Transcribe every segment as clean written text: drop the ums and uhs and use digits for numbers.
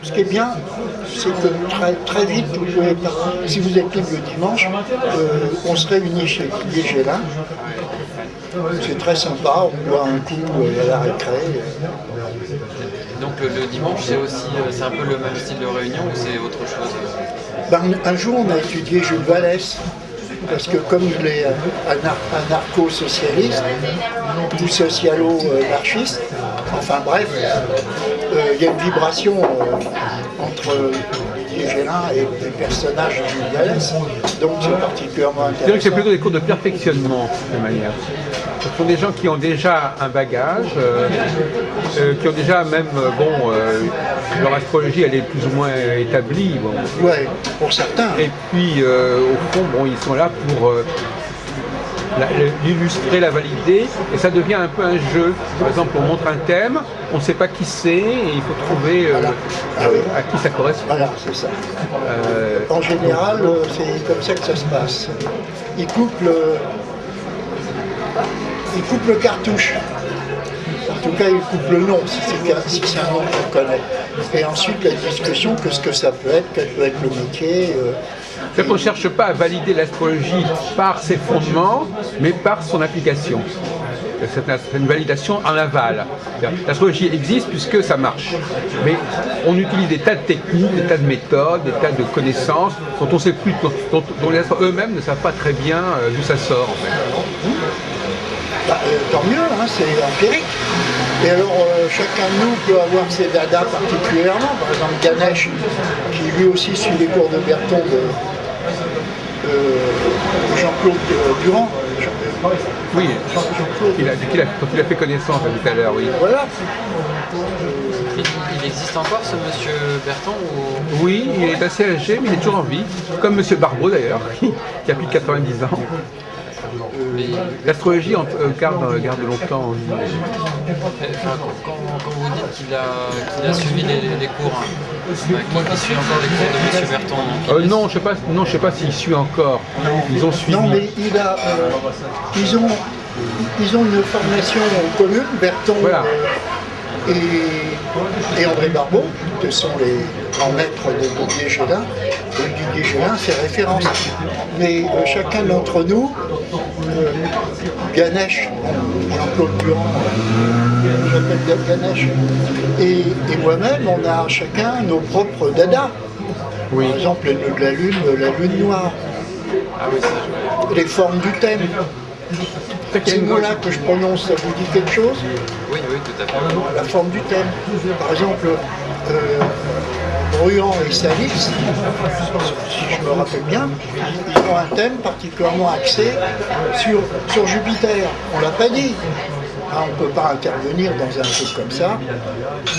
Ce qui est bien, c'est que très vite, vous pouvez, si vous êtes libre le dimanche, on se réunit chez Gélin. C'est très sympa, on boit un coup à la récré. Donc le dimanche, c'est un peu le même style de réunion ou c'est autre chose? Un jour, on a étudié Jules Vallès, parce que comme il est anarcho-socialiste ou socialo-anarchiste, enfin bref, il y a une vibration entre Gélin et les personnages de Jules Vallès, donc c'est particulièrement intéressant. Je dirais que c'est plutôt des cours de perfectionnement, de manière. Ce sont des gens qui ont déjà un bagage, qui ont déjà même, leur astrologie elle est plus ou moins établie. Bon. Ouais, pour certains. Et puis, au fond, ils sont là pour l'illustrer, la valider, et ça devient un peu un jeu. Par exemple, on montre un thème, on ne sait pas qui c'est, et il faut trouver à qui ça correspond. Voilà, c'est ça. En général, c'est comme ça que ça se passe. Ils coupent le cartouche. En tout cas, ils coupent le nom, si c'est un nom qu'on connaît. Et ensuite, la discussion, que ce que ça peut être, quel peut être le métier. C'est qu'on ne cherche pas à valider l'astrologie par ses fondements, mais par son application. C'est une validation en aval. L'astrologie existe puisque ça marche. Mais on utilise des tas de techniques, des tas de méthodes, des tas de connaissances dont on sait plus, dont les astrologues eux-mêmes ne savent pas très bien d'où ça sort. En fait. Tant mieux, hein, c'est empirique. Et alors, chacun de nous peut avoir ses dadas particulièrement. Par exemple, Ganesh, qui lui aussi suit les cours de Berton de Jean-Claude Durand. Oui, quand il a fait connaissance tout à l'heure, oui. Voilà. Il existe encore ce monsieur Berton ou... Oui, il est assez âgé, mais il est toujours en vie. Comme monsieur Barbeau d'ailleurs, qui a plus de 90 ans. L'astrologie garde longtemps en vie. Quand vous dites qu'il a suivi les cours, qui suit encore les cours de M. Berton? Non, je sais pas s'il suit encore. Ils ont suivi. Non, mais ils ont une formation commune, Berton et André Barbeau, qui sont les grands maîtres de Didier Gélin. Et Didier Gélin, c'est référence. Mais chacun d'entre nous, Ganesh, Jean-Claude Durand, j'appelle Ganesh, et moi-même, on a chacun nos propres dadas. Oui. Par exemple, le nœud de la lune noire, les formes du thème. Ces mots-là que je prononce, ça vous dit quelque chose? Oui, tout à fait. La forme du thème. Par exemple, Bruand et Salis, si je me rappelle bien, ils ont un thème particulièrement axé sur Jupiter. On ne l'a pas dit. On ne peut pas intervenir dans un truc comme ça.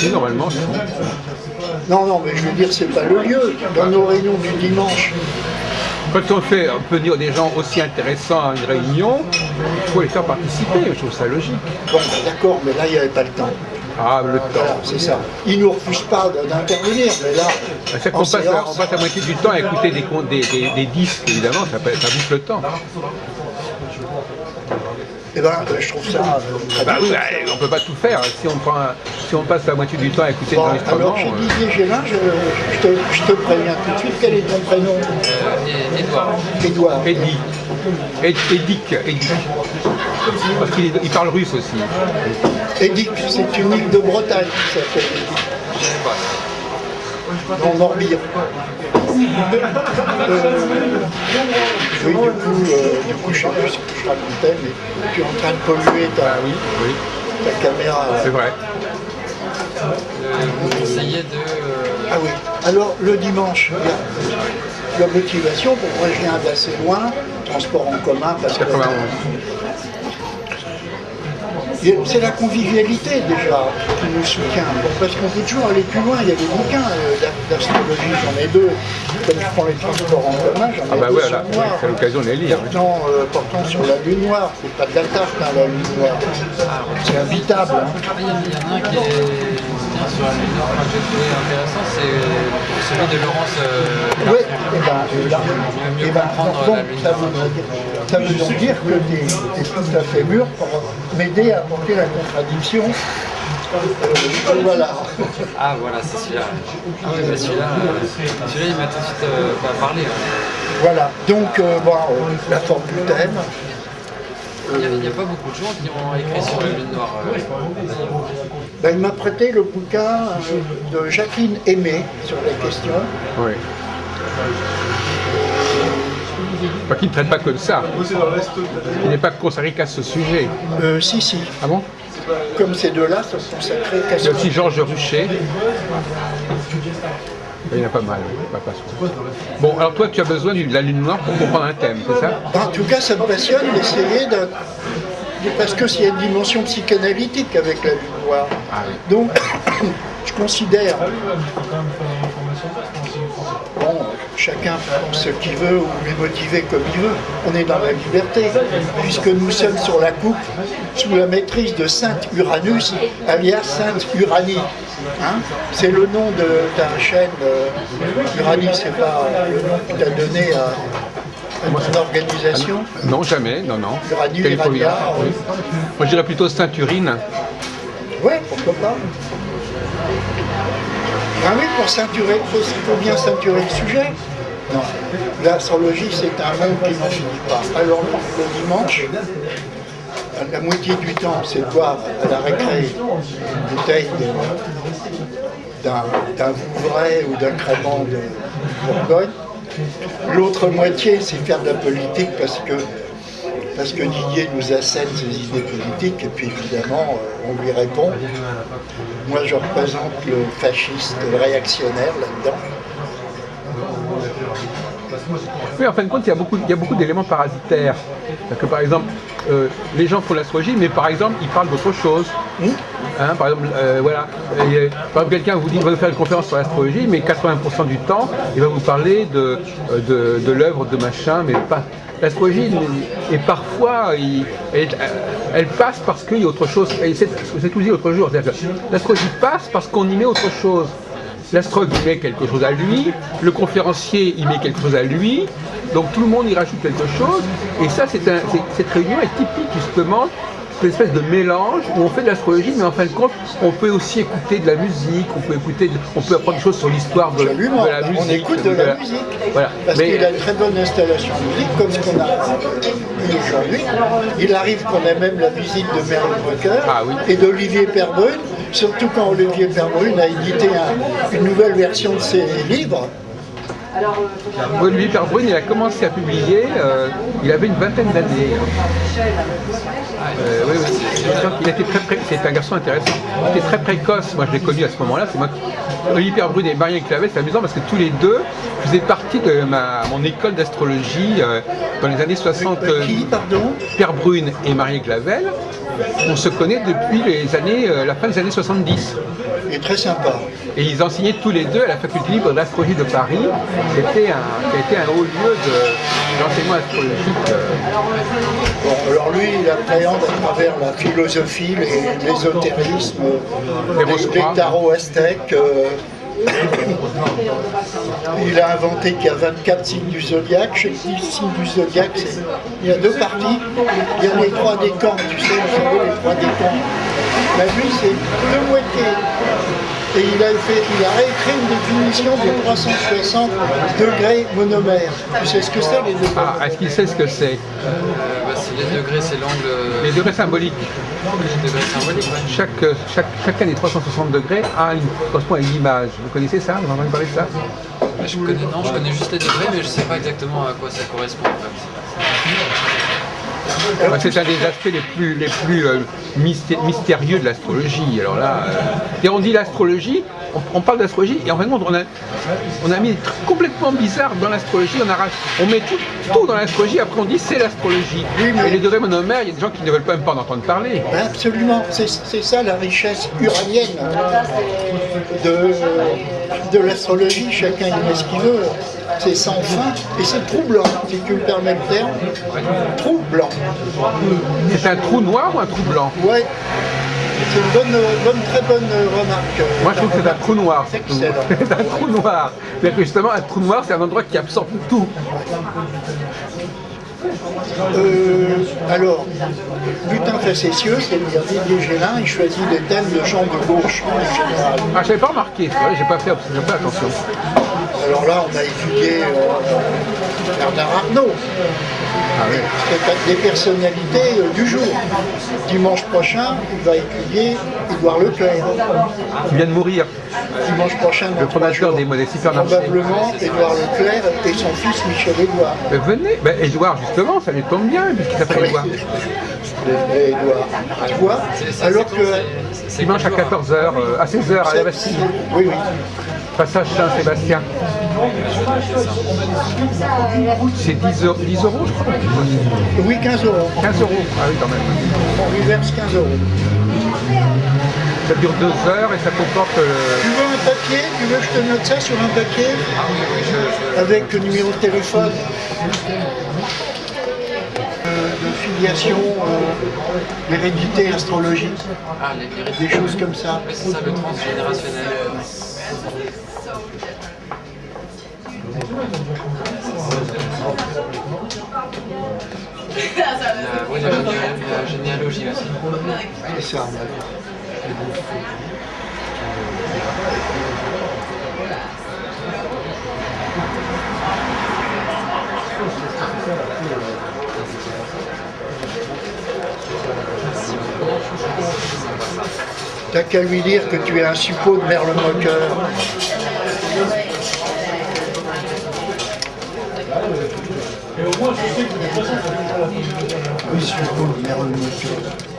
Oui, normalement. Non, mais je veux dire, c'est pas le lieu. Dans nos réunions du dimanche, quand on peut dire des gens aussi intéressants à une réunion, il faut les faire participer, je trouve ça logique. Bon, d'accord, mais là, il n'y avait pas le temps. Ah, le temps. Voilà, c'est ça. Ils ne nous refusent pas d'intervenir, mais là, on passe la moitié du temps à écouter des disques, évidemment, ça bouffe le temps. Eh ben, je trouve ça très bien. On ne peut pas tout faire. Si on passe la moitié du temps à écouter des instruments... Alors, chez Didier Gélin, je te préviens tout de suite, quel est ton prénom? Édouard. Édic. Parce qu'il parle russe aussi. Édic, c'est une île de Bretagne qui s'appelle Édic. Dans Morbihan. Oui, du coup, je ne sais plus ce que je racontais, mais tu es en train de polluer ta caméra. C'est vrai. Vous conseillez de... Ah oui. Alors, le dimanche, la motivation, pour moi, je viens d'assez loin, transport en commun, parce que... C'est la convivialité déjà qui nous soutient, parce qu'on peut toujours aller plus loin. Il y a des bouquins d'astrologie, j'en ai deux. Comme je prends les transports en commun, j'en ai deux sur moi. C'est l'occasion de les lire. Portant sur la lune noire, c'est pas de la tarte, hein, la lune noire. C'est habitable. Hein. Il y en a un qui est bien sur la lune noire, que j'ai trouvé intéressant, c'est celui de Laurence. Oui, ça veut donc dire que tu es tout à fait mûr pour m'aider à apporter la contradiction Voilà. Ah voilà, c'est celui-là. Ah oui, bah celui-là, il m'a tout de suite parlé. Voilà. Donc, la forme du thème. Il n'y a pas beaucoup de gens qui ont écrit sur la Lune Noire. Ben, il m'a prêté le bouquin de Jacqueline Aimé sur la question. Oui. Enfin, qui ne traite pas que de ça. Il n'est pas consacré qu'à ce sujet. Si. Ah bon? Comme ces deux-là sont consacrés qu'à Il y a ce aussi Georges Ruchet. Il y en a pas mal, pas souvent. Bon, alors toi, tu as besoin de la Lune Noire pour comprendre un thème, c'est ça? En tout cas, ça me passionne d'essayer de... Parce que s'il y a une dimension psychanalytique avec la Lune Noire. Ah oui. Donc, je considère... Bon, chacun pense ce qu'il veut ou est motivé comme il veut. On est dans la liberté, puisque nous sommes sur la coupe sous la maîtrise de Sainte Uranus, alias Sainte Uranie. Hein, c'est le nom de ta chaîne. Uranie, c'est pas le nom que tu as donné à ton organisation? Non, jamais, non. Uranie, Californie. Urania, Oui. Moi, je dirais plutôt Sainte-Urine. Ouais, pourquoi pas. Ah oui, pour ceinturer, il faut bien ceinturer le sujet. Non, l'astrologie, c'est un monde qui n'en finit pas. Alors, le dimanche, la moitié du temps, c'est de boire à la récré une bouteille d'un Vouvray ou d'un Crémant de Bourgogne. L'autre moitié, c'est faire de la politique parce que Didier nous assène ses idées politiques et puis évidemment, on lui répond. Moi, je représente le fasciste réactionnaire là-dedans. Oui, en fin de compte, il y a beaucoup d'éléments parasitaires. Parce que par exemple, les gens font l'astrologie, mais par exemple, ils parlent d'autre chose. Hein, par exemple, voilà. Par exemple, quelqu'un vous dit qu'il va vous faire une conférence sur l'astrologie, mais 80% du temps, il va vous parler de l'œuvre de machin, mais pas. L'astrologie, et parfois, elle passe parce qu'il y a autre chose. C'est tout dit l'autre jour. L'astrologie passe parce qu'on y met autre chose. L'astrologue y met quelque chose à lui, le conférencier y met quelque chose à lui, donc tout le monde y rajoute quelque chose. Et ça, cette réunion est typique justement une espèce de mélange où on fait de l'astrologie, mais en fin de compte, on peut aussi écouter de la musique, on peut apprendre des choses sur l'histoire de la musique. On écoute de la musique, voilà. Parce qu'il a une très bonne installation musique, comme ce qu'on a eu aujourd'hui. Il arrive qu'on ait même la visite de Mary Walker et d'Olivier Perbrune, surtout quand Olivier Perbrune a édité une nouvelle version de ses livres. Olivier Perbrune, il a commencé à publier, il avait une vingtaine d'années. Oui, il était c'est un garçon intéressant. Il était très précoce, moi je l'ai connu à ce moment-là. Olivier Perbrune et Marie Clavel, c'est amusant parce que tous les deux faisaient partie de mon école d'astrologie dans les années 60. Qui, pardon? Perbrune et Marie Clavel. On se connaît depuis la fin des années 70. Il est très sympa. Et ils enseignaient tous les deux à la faculté libre d'astrologie de Paris, qui a été un haut lieu d'enseignement astrologique. Bon, alors lui, il appréhende à travers la philosophie, l'ésotérisme, les tarots aztèques. Il a inventé qu'il y a 24 signes du zodiaque. Chaque signe du zodiaque, il y a deux parties. Il y a les trois décans, tu sais, vous savez, les trois décans. Mais lui, c'est deux moitiés. Et il a réécrit une définition de 360 degrés monomères. Tu sais ce que c'est, les degrés? Ah, est-ce qu'il sait ce que c'est? Les degrés, c'est l'angle... Les degrés symboliques. Les degrés symboliques, ouais. Chacun des 360 degrés correspond à une image. Vous connaissez ça? Vous en avez parlé de ça? Je connais juste les degrés, mais je ne sais pas exactement à quoi ça correspond. C'est un des aspects les plus mystérieux de l'astrologie. Alors là, on dit l'astrologie, on parle d'astrologie, et en fin de compte, on a mis des trucs complètement bizarres dans l'astrologie. On met tout dans l'astrologie, après on dit c'est l'astrologie. Oui, mais les degrés monomères, il y a des gens qui ne veulent même pas en entendre parler. Absolument, c'est ça la richesse uranienne de l'astrologie. Chacun y met ce qu'il veut. C'est sans fin et c'est troublant, si tu me permets le terme. Troublant. C'est un trou noir ou un trou blanc? Ouais. C'est une très bonne remarque. Moi je trouve que c'est un trou noir. C'est excellent. C'est un trou noir. C'est-à-dire que justement un trou noir c'est un endroit qui absorbe tout. Alors, butin facétieux, c'est-à-dire Didier Gélin, il choisit des thèmes de chants de gauche en général. Ah, je n'avais pas remarqué, c'est vrai, j'ai pas fait attention. Alors là, on a étudié Bernard Arnault. Ah oui. C'est des personnalités du jour. Dimanche prochain, il va étudier Édouard Leclerc. Qui vient de mourir. Dimanche prochain, dans Le 3 fondateur jours, des supermarchés. probablement Édouard Leclerc et son fils Michel Édouard. Venez, ben, Édouard justement, ça lui tombe bien, puisqu'il s'appelle Édouard. Et Édouard. Tu vois, alors que... Dimanche à 14h, à 16h à la Bastille. Oui, oui. Passage Saint-Sébastien. C'est 10 euros, je crois. Oui, 15 euros. 15 euros. Ah oui, quand même. On lui verse 15 euros. Ça dure 2 heures et ça comporte. Tu veux un papier? Tu veux que je te note ça sur un papier? Avec le numéro de téléphone de filiation, l'hérédité astrologique, Ah, des choses comme ça. Oui, c'est ça, le transgénérationnel. Oui, la généalogie aussi. C'est ça. T'as qu'à lui dire que tu es un suppôt de Merle-Moqueur. Oui, suppôt de Merle-Moqueur.